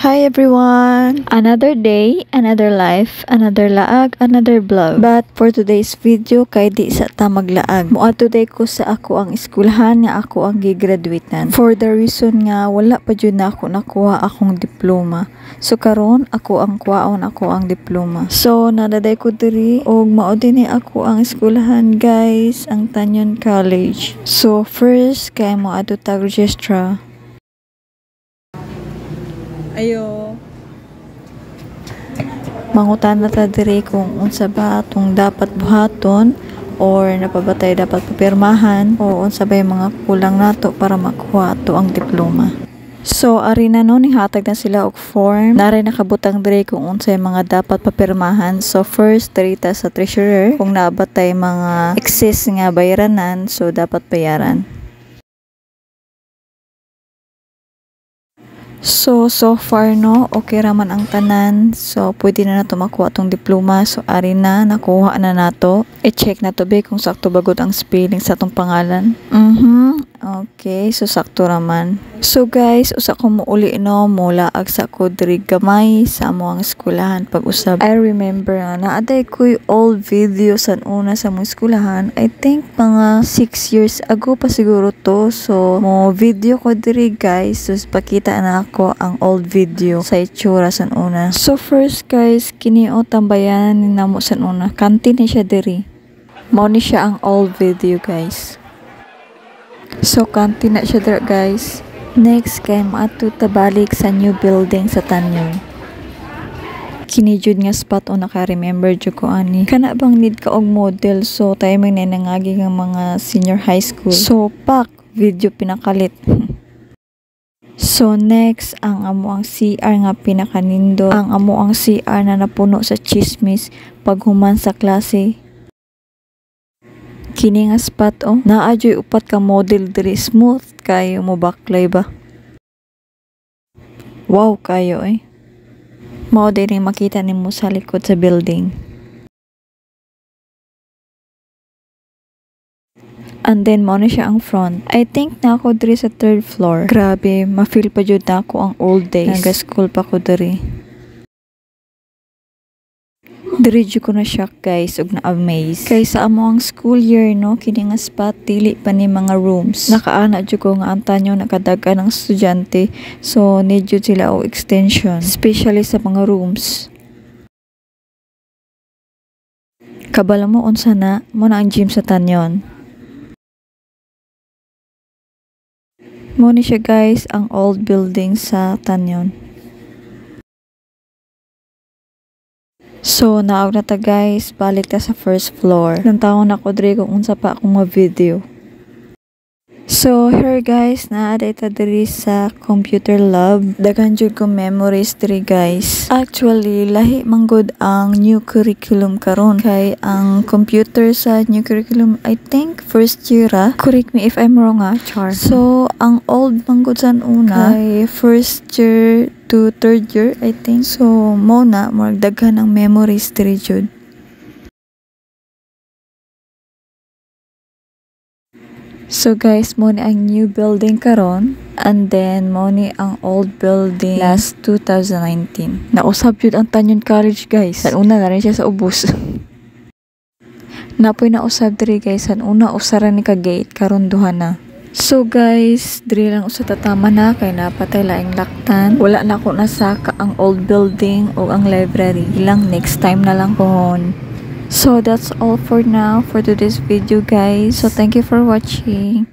Hi everyone! Another day, another life, another laag, another vlog. But for today's video, kay di sa ta maglaag. Mua today ko sa ako ang eskwelahan nga ako ang gigraduatean. For the reason nga wala pa jud na ako nakuha akong diploma. So karon ako ang kuhaon ako ang diploma. So nadaday ko diri og mao dinhi ako ang eskwelahan guys, ang Tanyon College. So first kay mo adto tag registra. Ayo. Mangutan na ta diri kung unsa ba atong dapat buhaton or napabatay dapat papirmahan o unsa ba mga kulang nato para makuha ato ang diploma. So ari na no nihatag na sila og form. Naray nakabutang diri kung unsa mga dapat papirmahan. So first diri ta sa treasurer kung nabatay mga excess nga bayranan so dapat bayaran. So far no, okay raman ang tanan. So pwede na nato makuha tong diploma. So ari na, nakuha na nato. I-check na to be kung sakto bagod ang spelling sa tong pangalan. Okay, so sakto raman. So guys, usa ko mo uli no, mula agsa ko diri gamay sa among eskwelahan pag-usab. I remember nga naaday ko'y old video sa una sa among eskwelahan. I think mga 6 years ago pa siguro to. So mo video ko diri guys. So pakita na ako ang old video sa itsura sa una. So first guys, kini o tambayan ni namo sa una. Kantin ni siya diri. Mao ni siya ang old video guys. So kantin na siya diri guys. Next kay maato ta balik sa new building sa Tanyon. Kini jud nga spot o naka-remember jud ko ani. Kana bang need ka og model so tayo may nanangagi nga mga senior high school. So pak video pinakalit. So next ang amo ang CR nga pinakanindo. Ang amo ang CR na napuno sa chismis pag human sa klase. Kini nga spot oh, naadyoy upat ka model diri, smooth kayo mo baklay ba. Wow kayo eh. Mao din makita nimo sa likod sa building. And then mo na siya ang front. I think na ako diri sa 3rd floor. Grabe, ma-feel pa jud na ako ang old days. Nag-school pa ko diri. Diri jud ko na shock guys ug na-amaze. Kay sa amo ang school year no, kini nga spot dili pa ni mga rooms. Nakaana jud ko nga ang Tanyon nakadagan ng estudyante. So need jud sila og extension, especially sa mga rooms. Kabala mo unsa na mo na ang gym sa Tanyon. Mo ni siya guys ang old building sa Tanyon. So naog na ta guys, balik ta sa 1st floor. Nantawon ako diri kung unsa pa akong video. So here guys, naaday ta diri sa computer lab. Daghan jud ko memories diri guys. Actually lahi manggod ang new curriculum karon kay ang computer sa new curriculum I think first year correct me if I'm wrong Char. So ang old manggod sa una kay first year to 3rd year I think. So mo na more daghan ang memories diri jud. So guys, mo ni ang new building karon and then mo ni ang old building last 2019. Nausab jud ang Tanyon College guys. San una na rin siya sa ubos. Napoy na usab diri guys. San una usara ni ka gate karon duha na. So guys, diri lang usa tatama na kay napatay laing laktan. Wala na ako nasaka ang old building o ang library. Ilang next time na lang pohon. So that's all for now for today's video guys. So thank you for watching.